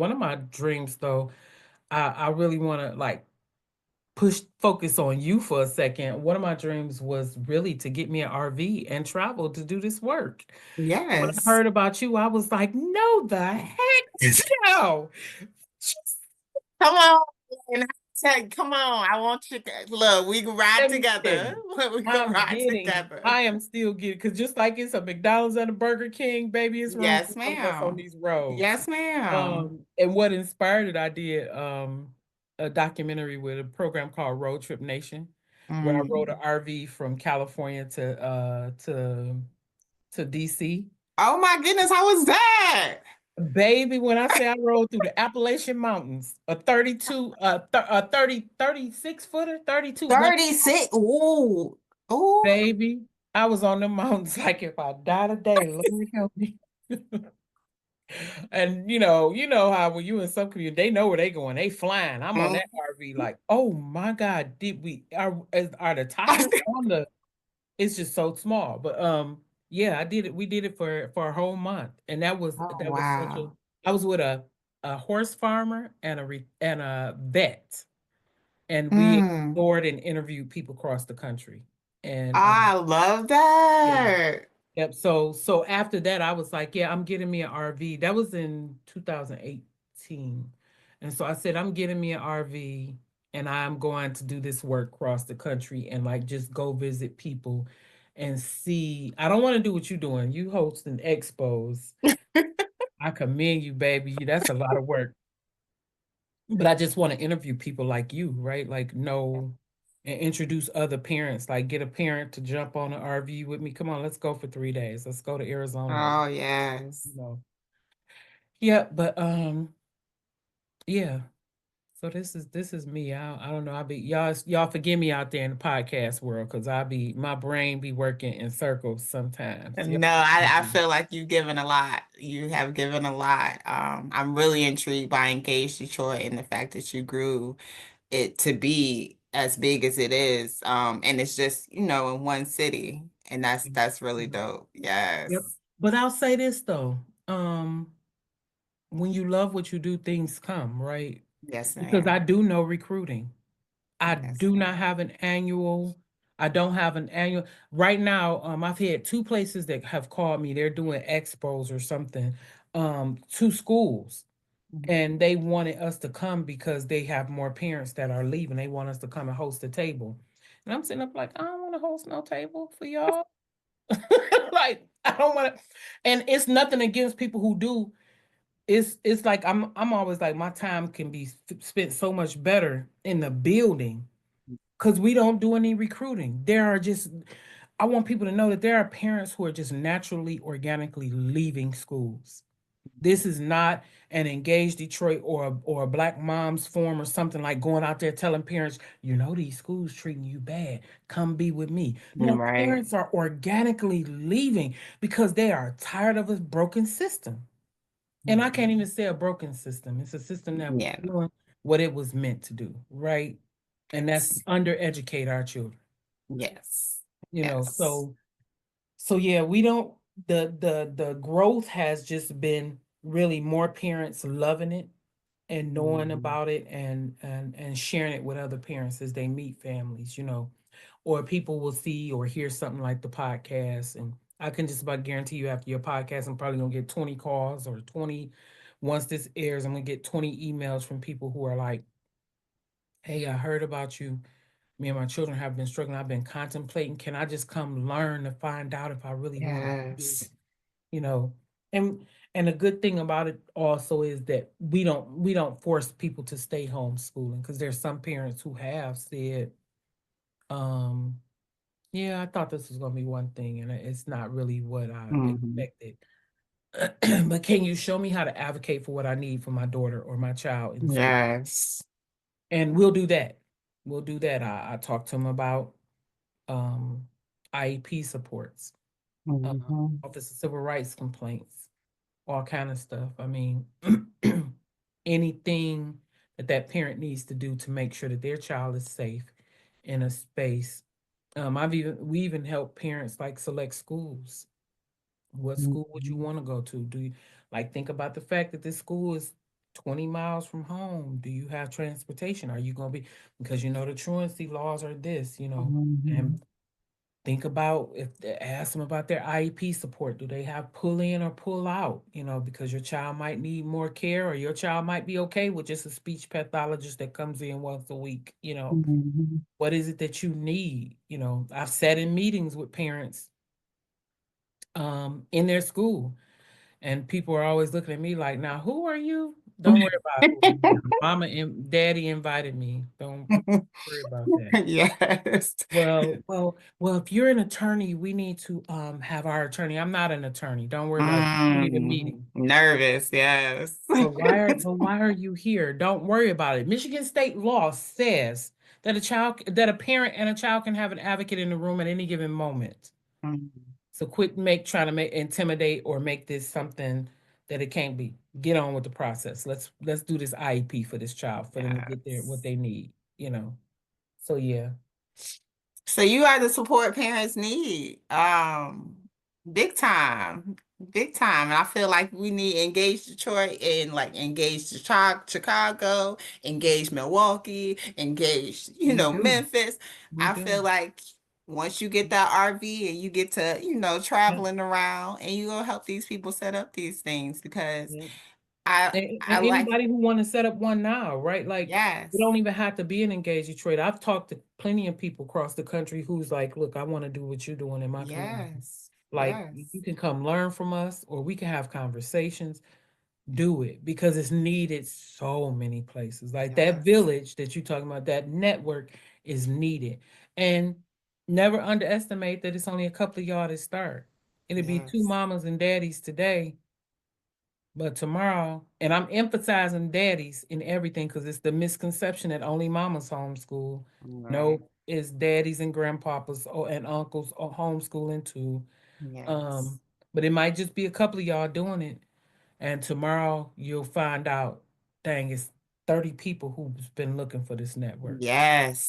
One of my dreams, though, I really want to like focus on you for a second. One of my dreams was really to get me an RV and travel to do this work. When I Yes. heard about you, I was like, no, the heck no. Come on. And I said, come on. I want you to look, we can ride Let me tell together. you, We can ride together. I am still getting, because just like it's a McDonald's and a Burger King, baby, it's room for Yes, all of us on ma'am. these roads. Yes, ma'am. And what inspired it, I did a documentary with a program called Road Trip Nation, where I rode an Mm. RV from California to DC. Oh my goodness, how was that? Baby, when I say I rode through the Appalachian Mountains, a 32, a 36 footer, 32, 36. Ooh. Ooh. baby, I was on the mountains like if I die today, Lord help me. And you know how when you in some community, they know where they going. They flying. I'm on Mm. that RV like, oh my God, did we are the tires on the it's just so small. But yeah, I did it. We did it for a whole month. And Oh that was such a wow. I was with a horse farmer and and a vet. And we Mm. explored and interviewed people across the country. And I love yeah. that. Yep. So after that, I was like, yeah, I'm getting me an RV. That was in 2018. And so I said, I'm getting me an RV and I'm going to do this work across the country and like just go visit people and see. I don't want to do what you're doing. You hosting expos. I commend you, baby. That's a lot of work. But I just want to interview people like you, right? Like know and introduce other parents. Like get a parent to jump on an RV with me. Come on, let's go for 3 days. Let's go to Arizona. Oh yes. You know. Yeah, but yeah. So this is me. I don't know. I be y'all forgive me out there in the podcast world because I be my brain be working in circles sometimes. Yeah. No, I feel like you've given a lot. You have given a lot. I'm really intrigued by Engage Detroit and the fact that you grew it to be as big as it is. And it's just, in one city. And that's really dope. Yep. Yes. But I'll say this though. When you love what you do, things come, right? Yes, Because I ma'am. do know recruiting. I Yes. do not have an annual. I don't have an annual right now. I've had two places that have called me. They're doing expos or something, to schools, and they wanted us to come because they have more parents that are leaving. They want us to come and host a table, and I'm sitting up like, I don't want to host no table for y'all. Like I don't want to, and it's nothing against people who do. It's like I'm always like my time can be spent so much better in the building because we don't do any recruiting. There are just, I want people to know that there are parents who are just naturally, organically leaving schools. This is not an Engaged Detroit or a Black Moms Forum or something like going out there telling parents, these schools treating you bad. Come be with me. No, Right. parents are organically leaving because they are tired of a broken system. And I can't even say a broken system. It's a system that was Yeah. doing what it was meant to do, right? And that's Yes. undereducate our children. Yes. You know, Yes. so yeah, we don't the growth has just been really more parents loving it and knowing Mhm. about it and sharing it with other parents as they meet families, or people will see or hear something like the podcast. And I can just about guarantee you after your podcast, I'm probably gonna get 20 calls or 20 once this airs, I'm gonna get 20 emails from people who are like, hey, I heard about you. Me and my children have been struggling. I've been contemplating. Can I just come learn to find out if I really want to do this? Yes. You know, and and the good thing about it also is that we don't force people to stay homeschooling because there's some parents who have said, um, yeah, I thought this was gonna be one thing, and it's not really what I Mhm. expected. But can you show me how to advocate for what I need for my daughter or my child in school? Yes. And we'll do that. We'll do that. I talked to him about um, IEP supports, uh, Mhm. Office of Civil Rights complaints, all kind of stuff. I mean, anything that parent needs to do to make sure that their child is safe in a space. We even help parents like select schools. What school would you Mhm. want to go to? Do you like think about the fact that this school is 20 miles from home. Do you have transportation? Are you going to be, because the truancy laws are this, Mhm. and think about ask them about their IEP support. Do they have pull in or pull out? Because your child might need more care, or your child might be okay with just a speech pathologist that comes in once a week. Mhm. What is it that you need? I've sat in meetings with parents in their school, and people are always looking at me like, now who are you? Don't worry about who I am. Mama and daddy invited me. Don't worry about that. Yes. Well, if you're an attorney, we need to have our attorney. I'm not an attorney. Don't worry about it. We need a meeting. Nervous, yes. But why are you here? Don't worry about it. Michigan state law says that a parent and a child can have an advocate in the room at any given moment. Mhm. So quit trying to intimidate or make this something that it can't be. Get on with the process. Let's do this IEP for this child for them to get their what Yes. they need. So yeah. So you are the support parents need. Big time. Big time. And I feel like we need Engage Detroit and like Engage Chicago, Engage Milwaukee, Engage, We do. Memphis. We I do. feel like once you get that RV and you get to, Yeah. traveling around and you go help these people set up these things because Yeah. I And I like anybody who want to set up one now, right? Like, you yes. don't even have to be an engaged trader. I've talked to plenty of people across the country who's like, look, I want to do what you're doing in my community. Yes. Like, Yes. you can come learn from us, or we can have conversations. Do it because it's needed so many places. Like that Yes. village that you're talking about, that network is needed. And never underestimate that it's only a couple of y'all that start. It'll be two Yes. mamas and daddies today, but tomorrow, and I'm emphasizing daddies in everything because it's the misconception that only mamas homeschool. Right. No, it's daddies and grandpapas and uncles or homeschooling too. Yes. Um, but it might just be a couple of y'all doing it. And tomorrow you'll find out, dang, it's 30 people who's been looking for this network. Yes.